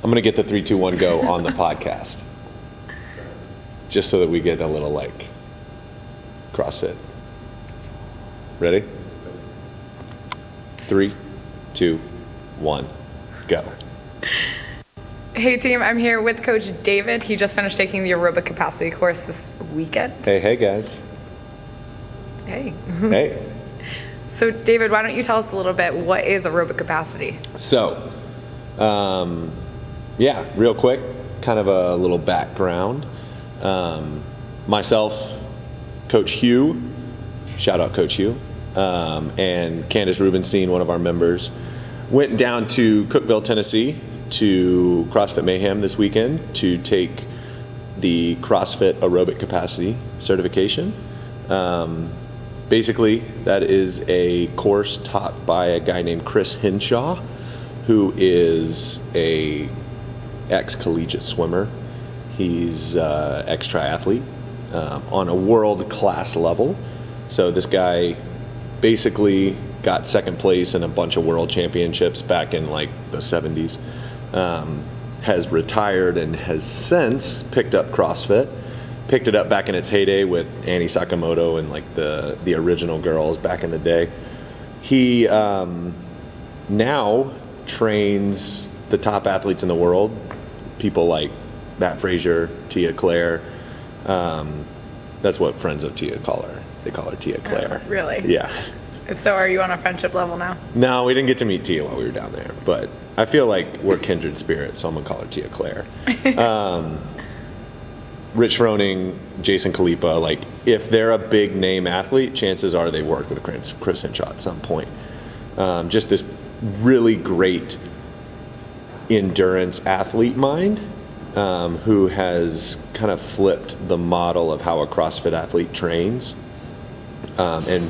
I'm going to get the 3, 2, 1 go on the podcast. Just so that we get a little like CrossFit. Ready? 3, 2, 1, go. Hey team, I'm here with Coach David. He just finished taking the Aerobic Capacity course this weekend. Hey guys. Hey. Hey. So David, why don't you tell us a little bit, what is Aerobic Capacity? So, yeah, real quick, kind of a little background. Myself, Coach Hugh, shout out Coach Hugh, and Candace Rubenstein, one of our members, went down to Cookeville, Tennessee to CrossFit Mayhem this weekend to take the CrossFit Aerobic Capacity certification. Basically, that is a course taught by a guy named Chris Hinshaw, who is a ex-collegiate swimmer. He's ex-triathlete on a world-class level. So this guy basically got second place in a bunch of world championships back in like the 70s. Has retired and has since picked up CrossFit. Picked it up back in its heyday with Annie Sakamoto and like the original girls back in the day. He now trains the top athletes in the world, people like Matt Frazier, Tia Claire. That's what friends of Tia call her. They call her Tia Claire. Really? Yeah. So are you on a friendship level now? No, we didn't get to meet Tia while we were down there, but I feel like we're kindred spirits, so I'm gonna call her Tia Claire. Rich Froning, Jason Khalipa, like if they're a big name athlete, chances are they work with Chris Hinshaw at some point. Just this really great endurance athlete mind, who has kind of flipped the model of how a CrossFit athlete trains, and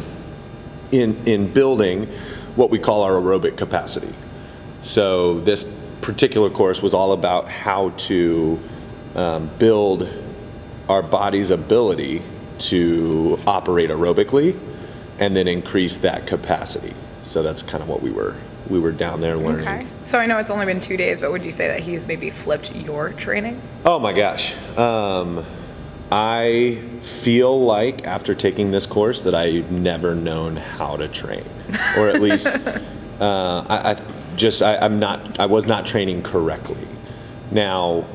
in building what we call our aerobic capacity. So this particular course was all about how to build our body's ability to operate aerobically and then increase that capacity. So that's kind of what we were down there learning. Okay. So I know it's only been 2 days, but would you say that he's maybe flipped your training? Oh my gosh. I feel like after taking this course that I've never known how to train, or at least I was not training correctly. Now,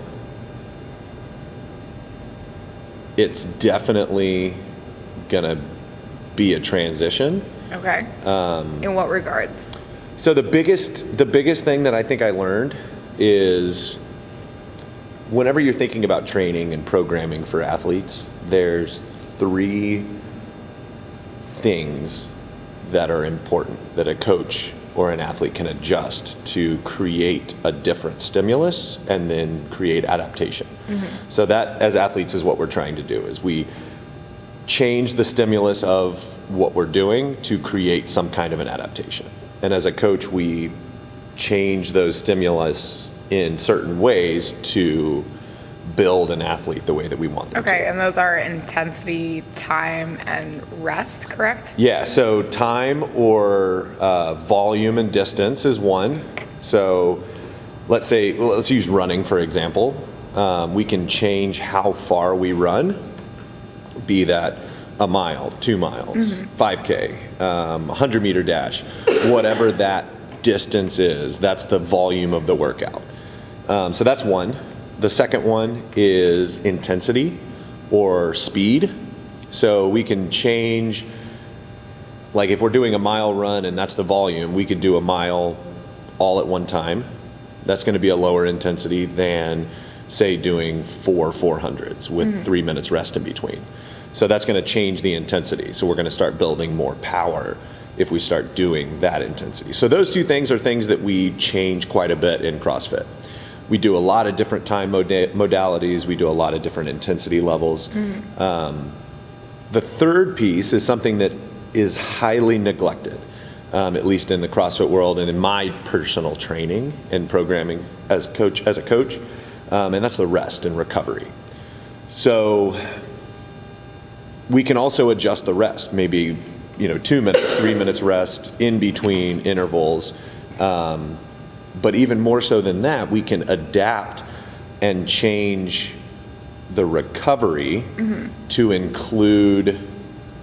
it's definitely gonna be a transition. Okay. In what regards? So the biggest thing that I think I learned is whenever you're thinking about training and programming for athletes, there's 3 things that are important that a coach or an athlete can adjust to create a different stimulus and then create adaptation. Mm-hmm. So that, as athletes, is what we're trying to do, is we change the stimulus of what we're doing to create some kind of an adaptation. And as a coach, we change those stimulus in certain ways to build an athlete the way that we want them to. Okay, and those are intensity, time, and rest, correct? Yeah, so time or volume and distance is one. So let's use running for example. We can change how far we run, be that a mile, 2 miles, 5K, 100-meter dash, whatever that distance is, that's the volume of the workout. So that's one. The second one is intensity or speed. So we can change, like if we're doing a mile run and that's the volume, we could do a mile all at one time. That's going to be a lower intensity than, say, doing 4 400s with 3 minutes rest in between. So that's going to change the intensity. So we're going to start building more power if we start doing that intensity. So those 2 things are things that we change quite a bit in CrossFit. We do a lot of different time modalities. We do a lot of different intensity levels. The third piece is something that is highly neglected, at least in the CrossFit world and in my personal training and programming as a coach, and that's the rest and recovery. So we can also adjust the rest, maybe 2 minutes, 3 minutes rest in between intervals. But even more so than that, we can adapt and change the recovery to include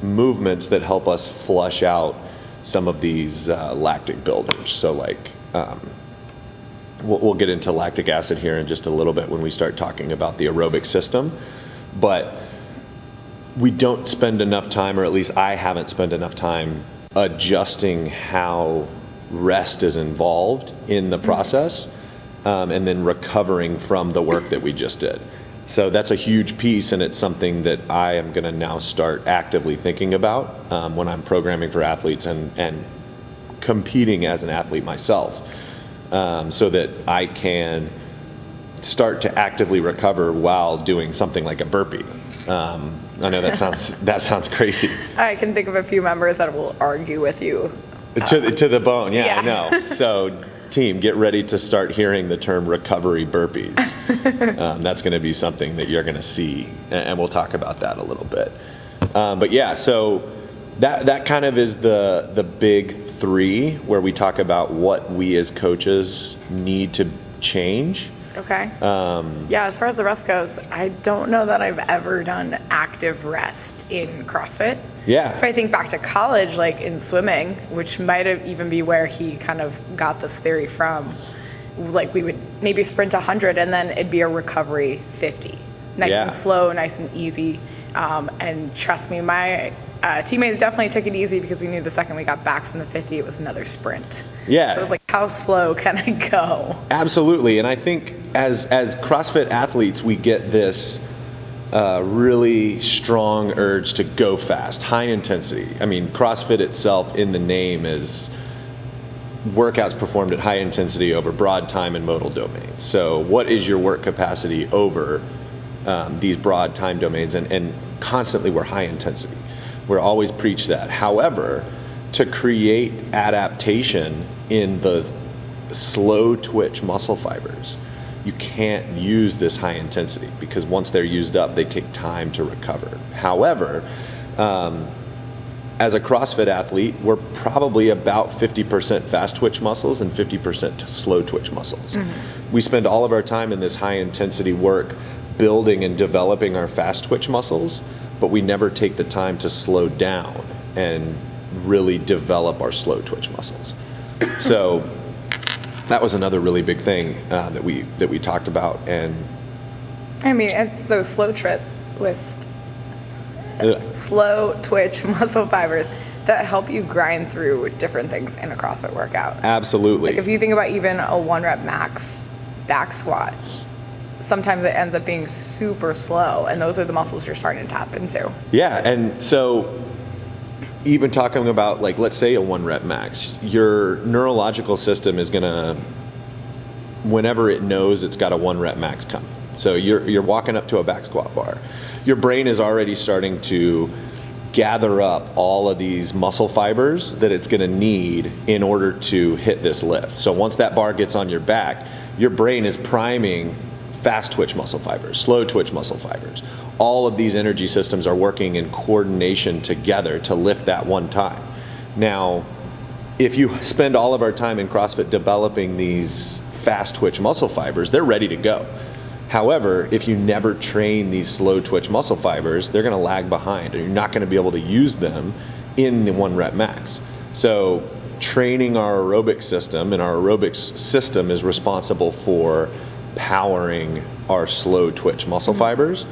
movements that help us flush out some of these lactic builders. So like, we'll get into lactic acid here in just a little bit when we start talking about the aerobic system, but we don't spend enough time, or at least I haven't spent enough time, adjusting how rest is involved in the process, and then recovering from the work that we just did. So that's a huge piece, and it's something that I am going to now start actively thinking about when I'm programming for athletes and competing as an athlete myself, so that I can start to actively recover while doing something like a burpee. I know that sounds crazy. I can think of a few members that will argue with you. To the bone, yeah. I Yeah. know. So team, get ready to start hearing the term recovery burpees. That's going to be something that you're going to see, and we'll talk about that a little bit. But yeah, so that kind of is the big three where we talk about what we as coaches need to change. Okay. Yeah, as far as the rest goes, I don't know that I've ever done active rest in CrossFit. Yeah. If I think back to college, like in swimming, which might have even be where he kind of got this theory from, like we would maybe sprint 100 and then it'd be a recovery 50. Nice Yeah. and slow, nice and easy. And trust me, my teammates definitely took it easy because we knew the second we got back from the 50, it was another sprint. Yeah. So it was like, how slow can I go? Absolutely, and I think as CrossFit athletes, we get this really strong urge to go fast, high intensity. I mean, CrossFit itself in the name is workouts performed at high intensity over broad time and modal domains. So what is your work capacity over these broad time domains? And constantly we're high intensity. We're always preach that. However, to create adaptation in the slow twitch muscle fibers, you can't use this high intensity because once they're used up, they take time to recover. However, as a CrossFit athlete, we're probably about 50% fast twitch muscles and 50% slow twitch muscles. We spend all of our time in this high intensity work building and developing our fast twitch muscles, but we never take the time to slow down and really develop our slow twitch muscles. So that was another really big thing that we talked about. And I mean, it's those slow twitch muscle fibers that help you grind through different things in a CrossFit workout. absolutely. Like if you think about even a 1 rep max back squat, sometimes it ends up being super slow, and those are the muscles you're starting to tap into. Yeah, and so even talking about, like, let's say a 1 rep max, your neurological system is gonna, whenever it knows it's got a 1 rep max coming. So you're walking up to a back squat bar. Your brain is already starting to gather up all of these muscle fibers that it's gonna need in order to hit this lift. So once that bar gets on your back, your brain is priming fast twitch muscle fibers, slow twitch muscle fibers. All of these energy systems are working in coordination together to lift that one time. Now, if you spend all of our time in CrossFit developing these fast twitch muscle fibers, they're ready to go. However, if you never train these slow twitch muscle fibers, they're gonna lag behind, and you're not gonna be able to use them in the 1 rep max. So training our aerobic system, and our aerobics system is responsible for powering our slow twitch muscle fibers.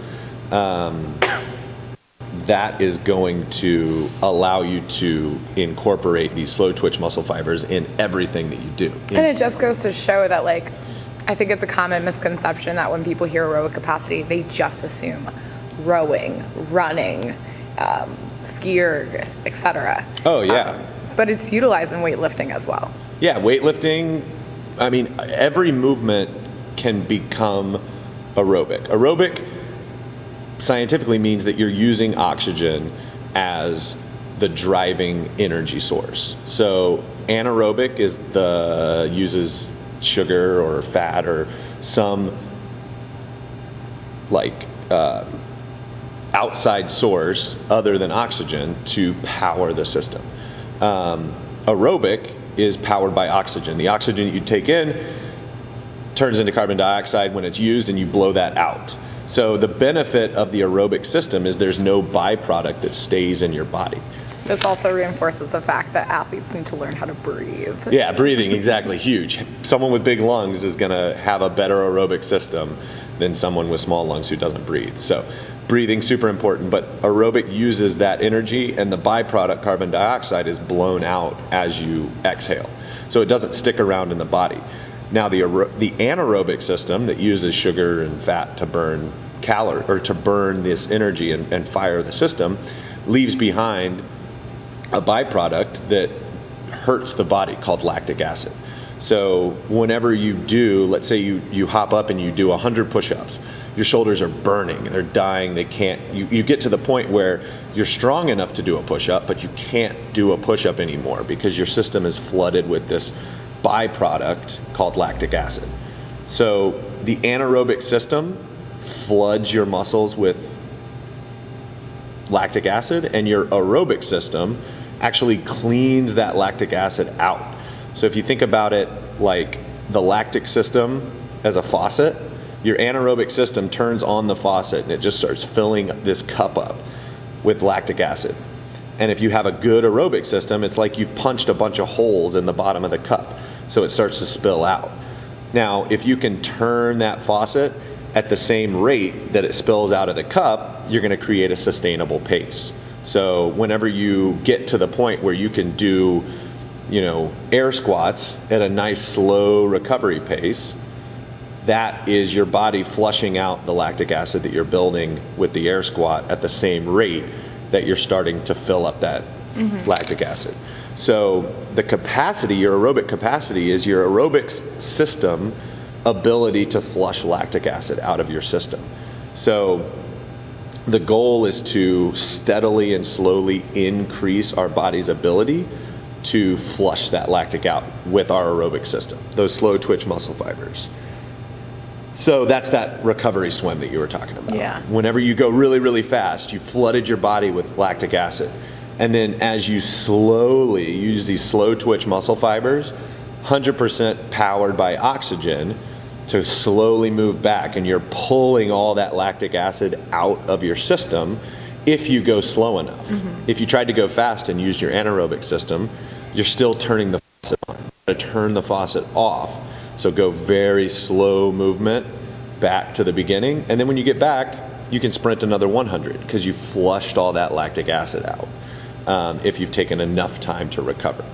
That is going to allow you to incorporate these slow twitch muscle fibers in everything that you do. And it just goes to show that, like, I think it's a common misconception that when people hear aerobic capacity, they just assume rowing, running, skier, etc. Oh, yeah. But it's utilized in weightlifting as well. Yeah, weightlifting, I mean, every movement can become aerobic. Aerobic scientifically means that you're using oxygen as the driving energy source. So anaerobic uses sugar or fat or some outside source other than oxygen to power the system. Aerobic is powered by oxygen. The oxygen that you take in turns into carbon dioxide when it's used, and you blow that out. So the benefit of the aerobic system is there's no byproduct that stays in your body. This also reinforces the fact that athletes need to learn how to breathe. Yeah, breathing, exactly, huge. Someone with big lungs is going to have a better aerobic system than someone with small lungs who doesn't breathe. So breathing, super important, but aerobic uses that energy, and the byproduct, carbon dioxide, is blown out as you exhale. So it doesn't stick around in the body. Now the anaerobic system that uses sugar and fat to burn calories, or to burn this energy and fire the system, leaves behind a byproduct that hurts the body called lactic acid. So whenever you do, let's say you hop up and you do 100 push-ups, your shoulders are burning, they're dying, they can't, you get to the point where you're strong enough to do a push-up, but you can't do a push-up anymore because your system is flooded with this byproduct called lactic acid. So the anaerobic system floods your muscles with lactic acid, and your aerobic system actually cleans that lactic acid out. So if you think about it like the lactic system as a faucet, your anaerobic system turns on the faucet and it just starts filling this cup up with lactic acid. And if you have a good aerobic system, it's like you've punched a bunch of holes in the bottom of the cup, so it starts to spill out. Now, if you can turn that faucet at the same rate that it spills out of the cup, you're going to create a sustainable pace. So whenever you get to the point where you can do, air squats at a nice slow recovery pace, that is your body flushing out the lactic acid that you're building with the air squat at the same rate that you're starting to fill up that lactic acid. So the capacity, your aerobic capacity, is your aerobic system ability to flush lactic acid out of your system. So the goal is to steadily and slowly increase our body's ability to flush that lactic out with our aerobic system, those slow twitch muscle fibers. So that's that recovery swim that you were talking about. Yeah. Whenever you go really, really fast, you flooded your body with lactic acid. And then as you slowly use these slow twitch muscle fibers, 100% powered by oxygen, to slowly move back, and you're pulling all that lactic acid out of your system if you go slow enough. If you tried to go fast and used your anaerobic system, you're still turning the faucet on. You gotta turn the faucet off. So go very slow movement back to the beginning, and then when you get back, you can sprint another 100 because you flushed all that lactic acid out if you've taken enough time to recover.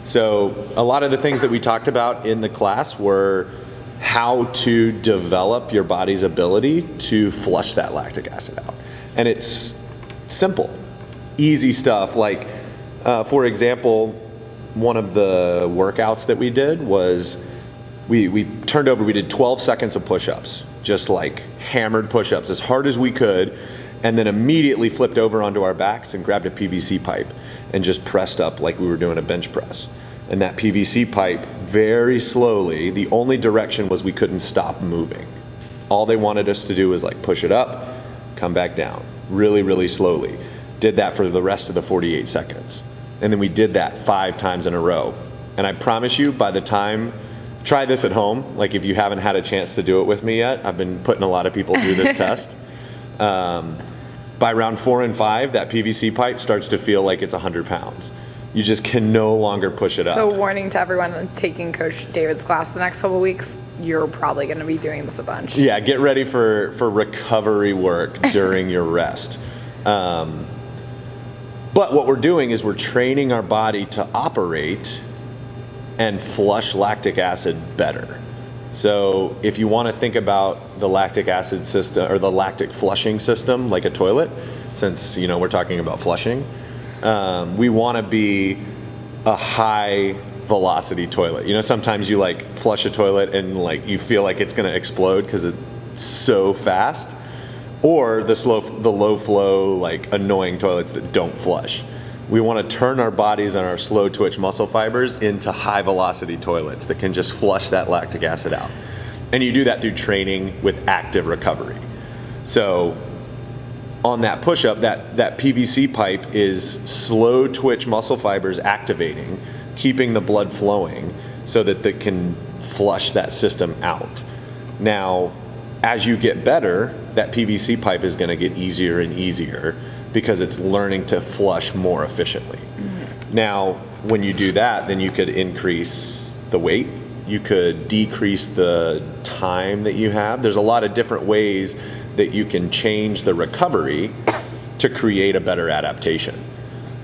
So a lot of the things that we talked about in the class were how to develop your body's ability to flush that lactic acid out. And it's simple, easy stuff. Like, for example, one of the workouts that we did was we turned over, we did 12 seconds of push-ups, just like hammered push-ups as hard as we could, and then immediately flipped over onto our backs and grabbed a PVC pipe and just pressed up like we were doing a bench press. And that PVC pipe, very slowly, the only direction was we couldn't stop moving. All they wanted us to do was like push it up, come back down, really, really slowly. Did that for the rest of the 48 seconds. And then we did that 5 times in a row. And I promise you, by the time, try this at home, like if you haven't had a chance to do it with me yet, I've been putting a lot of people through this test. By round 4 and 5, that PVC pipe starts to feel like it's 100 pounds. You just can no longer push it up. So warning to everyone taking Coach David's class the next couple of weeks, you're probably going to be doing this a bunch. Yeah, get ready for recovery work during your rest. But what we're doing is we're training our body to operate and flush lactic acid better. So if you want to think about the lactic acid system or the lactic flushing system like a toilet, since we're talking about flushing, we want to be a high velocity toilet. Sometimes you like flush a toilet and like you feel like it's going to explode because it's so fast, or the low flow, like annoying toilets that don't flush. We want to turn our bodies and our slow twitch muscle fibers into high velocity toilets that can just flush that lactic acid out. And you do that through training with active recovery. So on that push-up, that PVC pipe is slow twitch muscle fibers activating, keeping the blood flowing so that they can flush that system out. Now, as you get better, that PVC pipe is going to get easier and easier because it's learning to flush more efficiently. Now, when you do that, then you could increase the weight. You could decrease the time that you have. There's a lot of different ways that you can change the recovery to create a better adaptation.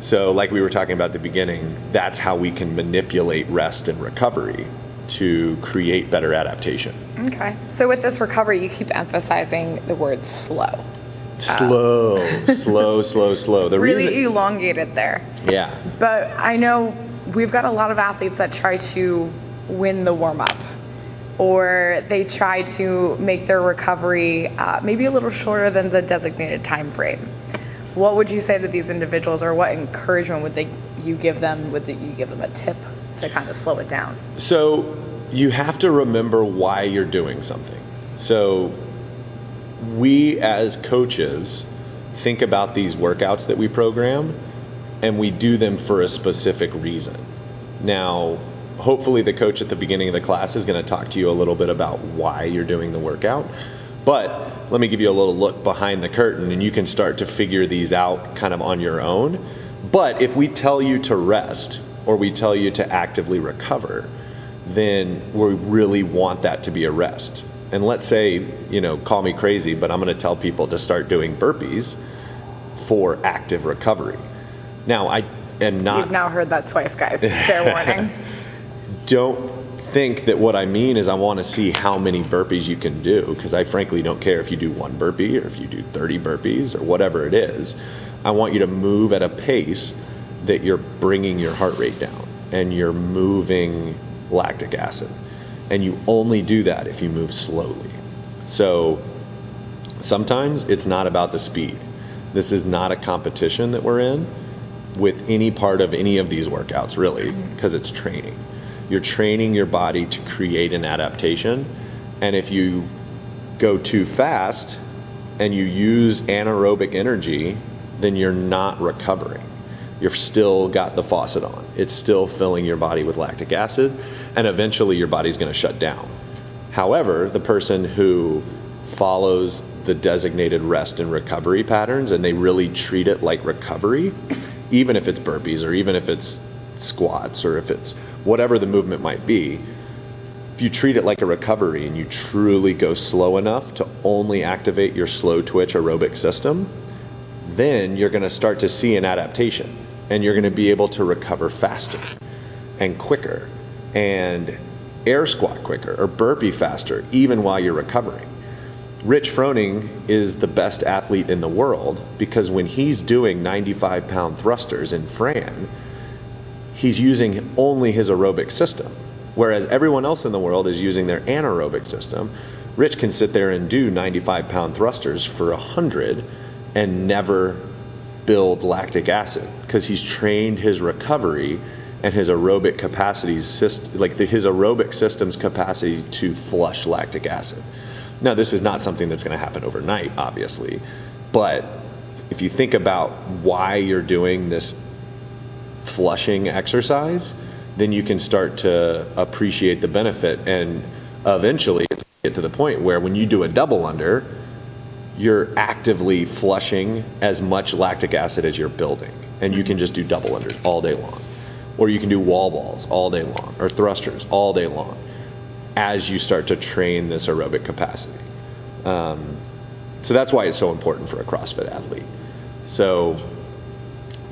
So like we were talking about at the beginning, that's how we can manipulate rest and recovery to create better adaptation. Okay. So with this recovery, you keep emphasizing the word slow. Slow. The really elongated there. Yeah. But I know we've got a lot of athletes that try to win the warm-up, or they try to make their recovery maybe a little shorter than the designated time frame. What would you say to these individuals, or what encouragement would you give them? Would you give them a tip to kind of slow it down? So you have to remember why you're doing something. So we as coaches think about these workouts that we program, and we do them for a specific reason. Now, hopefully the coach at the beginning of the class is going to talk to you a little bit about why you're doing the workout. But let me give you a little look behind the curtain, and you can start to figure these out kind of on your own. But if we tell you to rest, or we tell you to actively recover, then we really want that to be a rest. And let's say, call me crazy, but I'm going to tell people to start doing burpees for active recovery. Now, You've now heard that twice, guys. Fair warning. Don't think that what I mean is I want to see how many burpees you can do, because I frankly don't care if you do 1 burpee or if you do 30 burpees or whatever it is. I want you to move at a pace that you're bringing your heart rate down and you're moving lactic acid. And you only do that if you move slowly. So sometimes it's not about the speed. This is not a competition that we're in with any part of any of these workouts, really, because it's training. You're training your body to create an adaptation. And if you go too fast and you use anaerobic energy, then you're not recovering. You've still got the faucet on. It's still filling your body with lactic acid, and eventually your body's going to shut down. However, the person who follows the designated rest and recovery patterns, and they really treat it like recovery, even if it's burpees or even if it's squats or if it's whatever the movement might be, if you treat it like a recovery and you truly go slow enough to only activate your slow twitch aerobic system, then you're going to start to see an adaptation, and you're going to be able to recover faster and quicker and air squat quicker or burpee faster even while you're recovering. Rich Froning is the best athlete in the world because when he's doing 95-pound thrusters in Fran, he's using only his aerobic system, whereas everyone else in the world is using their anaerobic system. Rich can sit there and do 95-pound thrusters for 100 and never build lactic acid because he's trained his recovery and his aerobic capacities, his aerobic system's capacity to flush lactic acid. Now, this is not something that's going to happen overnight, obviously, but if you think about why you're doing this flushing exercise, then you can start to appreciate the benefit, and eventually get to the point where when you do a double under, you're actively flushing as much lactic acid as you're building, and you can just do double unders all day long, or you can do wall balls all day long, or thrusters all day long, as you start to train this aerobic capacity. So that's why it's so important for a CrossFit athlete. So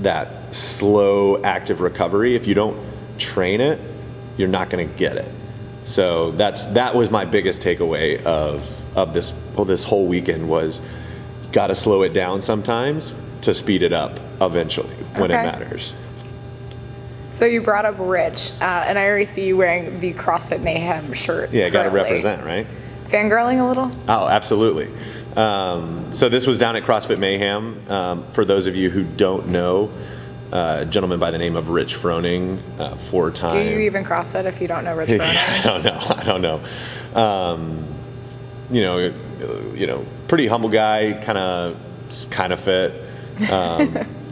that slow active recovery, if you don't train it, you're not going to get it. So that was my biggest takeaway of this whole weekend was you got to slow it down sometimes to speed it up eventually when it matters. So you brought up Rich, and I already see you wearing the CrossFit Mayhem shirt. Yeah, got to represent, right? Fangirling a little? Oh, absolutely. So this was down at CrossFit Mayhem. For those of you who don't know, a gentleman by the name of Rich Froning, 4-time. Do you even CrossFit if you don't know Rich Froning? I don't know. Pretty humble guy, kind of fit.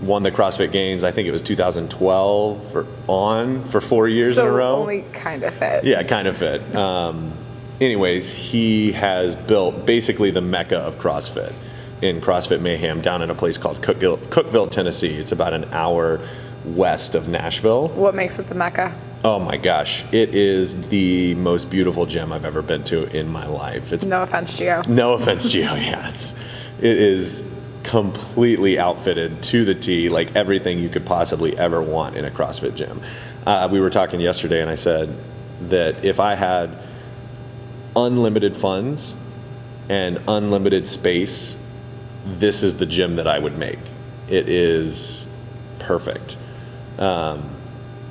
won the CrossFit Games. I think it was 2012 for 4 years in a row. So only kind of fit. Yeah, kind of fit. Anyways, he has built basically the mecca of CrossFit in CrossFit Mayhem down in a place called Cookeville, Tennessee. It's about an hour west of Nashville. What makes it the mecca? Oh my gosh, it is the most beautiful gym I've ever been to in my life. No offense, Gio. No offense, Gio. Yeah, it is completely outfitted to the T, like everything you could possibly ever want in a CrossFit gym. We were talking yesterday, and I said that if I had unlimited funds and unlimited space, this is the gym that I would make. It is perfect.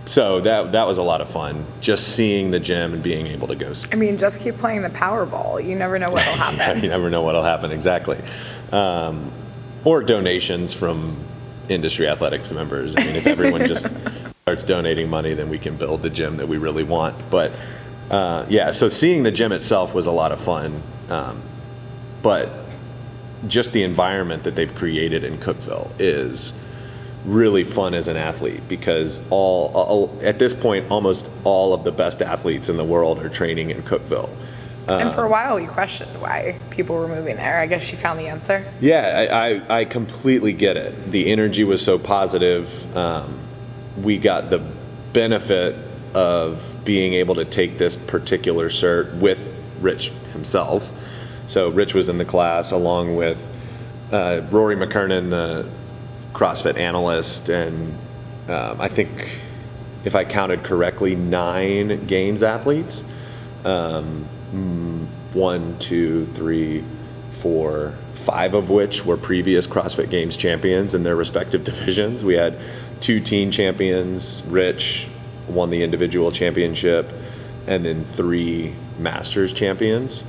So that was a lot of fun, just seeing the gym and being able to go. I mean, just keep playing the Powerball. You never know what'll happen. Yeah, you never know what'll happen, exactly. Or donations from industry athletics members. I mean, if everyone just starts donating money, then we can build the gym that we really want. But yeah, so seeing the gym itself was a lot of fun. But just the environment that they've created in Cookeville is really fun as an athlete, because at this point, almost all of the best athletes in the world are training in Cookeville. And for a while, you questioned why people were moving there. I guess you found the answer. Yeah, I completely get it. The energy was so positive. We got the benefit of being able to take this particular cert with Rich himself. So Rich was in the class along with Rory McKernan, the CrossFit analyst, and I think, if I counted correctly, 9 games athletes. 1, 2, 3, 4, 5 of which were previous CrossFit Games champions in their respective divisions. We had 2 teen champions. Rich won the individual championship, and then 3 masters champions.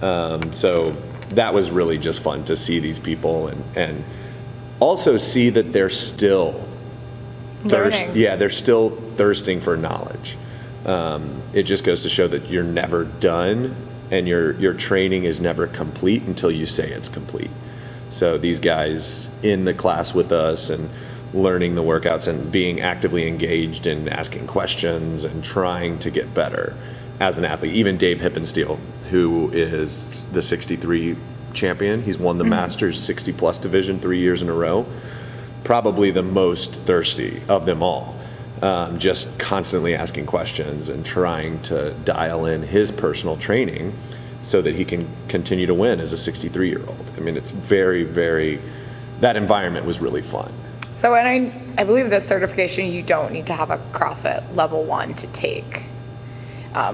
So that was really just fun to see these people and also see that they're still they're still thirsting for knowledge. It just goes to show that you're never done, and your training is never complete until you say it's complete. So these guys in the class with us and learning the workouts and being actively engaged in asking questions and trying to get better as an athlete. Even Dave Hippensteel, who is the 63 champion, he's won the Masters 60 plus division 3 years in a row, probably the most thirsty of them all. Just constantly asking questions and trying to dial in his personal training so that he can continue to win as a 63-year-old. I mean, it's very, very, that environment was really fun. So, and I believe this certification, you don't need to have a CrossFit level 1 to take.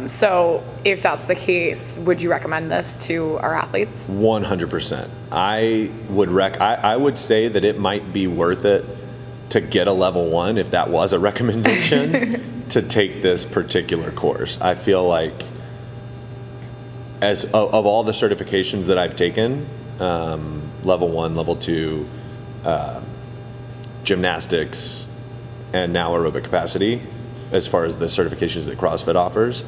So if that's the case, would you recommend this to our athletes? 100%. I would say that it might be worth it to get a level 1, if that was a recommendation, to take this particular course. I feel like of all the certifications that I've taken, level 1, level 2, gymnastics, and now aerobic capacity, as far as the certifications that CrossFit offers,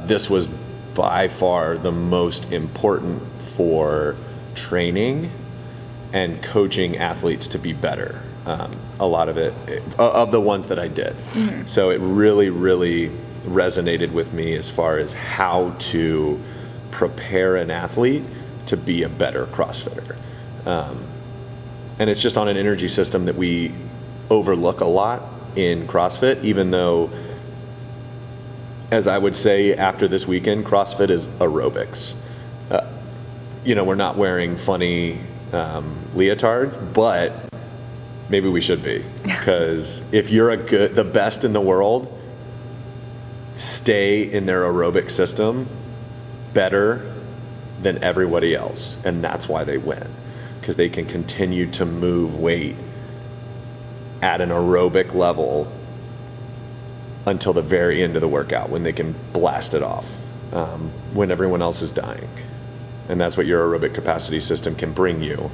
this was by far the most important for training and coaching athletes to be better. A lot of it, of the ones that I did. Mm-hmm. So it really, really resonated with me as far as how to prepare an athlete to be a better CrossFitter. And it's just on an energy system that we overlook a lot in CrossFit, even though, as I would say after this weekend, CrossFit is aerobics. We're not wearing funny leotards, but maybe we should be, because if you're the best in the world, stay in their aerobic system better than everybody else, and that's why they win, because they can continue to move weight at an aerobic level until the very end of the workout, when they can blast it off, when everyone else is dying. And that's what your aerobic capacity system can bring you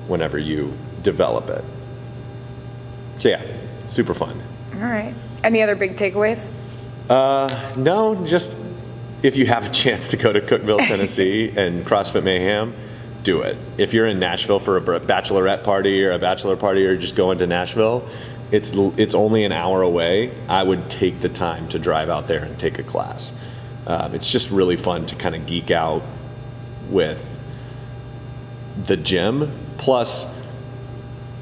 whenever you develop it. So yeah, super fun. All right. Any other big takeaways? No, just if you have a chance to go to Cookeville, Tennessee and CrossFit Mayhem, do it. If you're in Nashville for a bachelorette party or a bachelor party, or just going to Nashville, it's only an hour away. I would take the time to drive out there and take a class. It's just really fun to kind of geek out with the gym, plus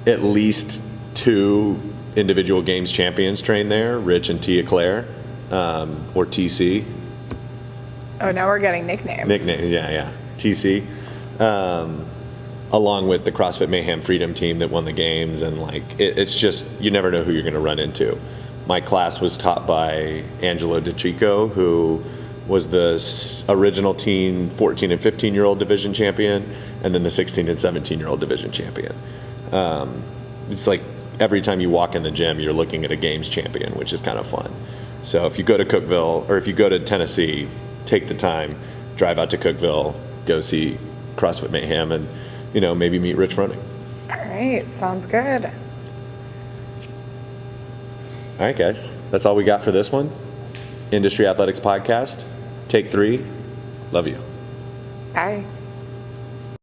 at least 2 individual games champions train there, Rich and Tia Claire, or TC. Oh, now we're getting nicknames. Nicknames, yeah. TC. Along with the CrossFit Mayhem Freedom team that won the games, and like it's just, you never know who you're going to run into. My class was taught by Angelo DeChico, who was the original teen 14 and 15-year-old division champion, and then the 16 and 17-year-old division champion. It's like every time you walk in the gym, you're looking at a games champion, which is kind of fun. So if you go to Cookeville, or if you go to Tennessee, take the time, drive out to Cookeville, go see CrossFit Mayhem, and maybe meet Rich running. All right, sounds good. All right, guys, that's all we got for this one. Industry Athletics Podcast, take 3. Love you. Bye.